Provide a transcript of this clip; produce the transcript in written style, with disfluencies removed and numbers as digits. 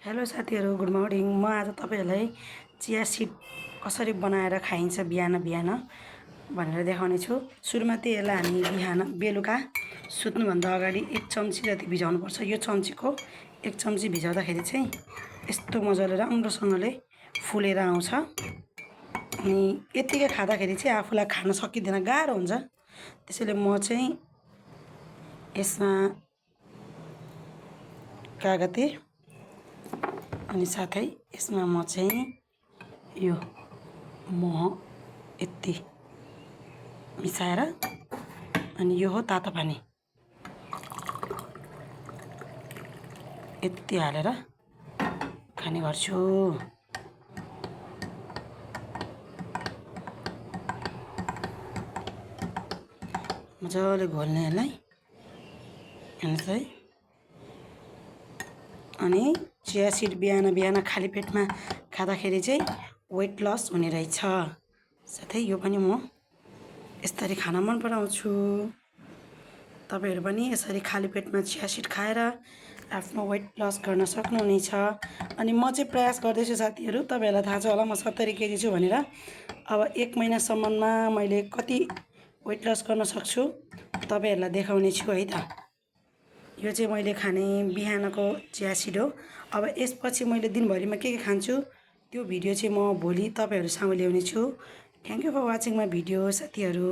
Hello साथीहरू, good morning. म आज तपाईहरुलाई चिया सिड कसरी बनाएर खाइन्छ बिहान बिहान भनेर देखाउने छु। सुरुमा चाहिँ यसलाई हामी बिहान बेलुका सुत्नुभन्दा अगाडि 1 चम्ची जति भिजाउनु पर्छ। यो चम्चीको 1 चम्ची भिजाउँदाखेरि चाहिँ यस्तो मजाले राम्रोसँगले फुलेर आउँछ। अनि यतिकै खाँदाखेरि चाहिँ आफूलाई खान सकिँदैन, गाह्रो हुन्छ। त्यसैले म चाहिँ यसमा कागती अनि साथै यसमा म चाहिँ यो मह यति मिसाएर अनि यो हो तातो पानी यति हालेर खाने गर्छु। मजाले घोल्ने यसलाई चाहिँ अनि चिया सिड बिहान बिहान खाली पेटमा खाँदाखेरि चाहिँ वेट लस हुने रहेछ। साथै यो पनि म यसरी खान मन पराउँछु। तपाईहरु पनि यसरी खाली पेटमा चिया सिड खाएर आफ्नो वेट लस गर्न सक्नुहुनेछ। अनि म चाहिँ प्रयास गर्दैछु साथीहरु, तपाईहरुलाई थाहा छ होला म 70 केजी छु भनेर। अब 1 महिनासम्ममा मैले कति वेट लस गर्न सक्छु तपाईहरुलाई देखाउने छु है त। यो चाहिँ मैले खाने बिहानको चिया सिड हो। अब यसपछि मैले दिनभरिमा के खान्छु त्यो भिडियो चाहिँ म भोलि तपाईहरु सामु ल्याउने छु। Thank you for watching my video साथीहरु।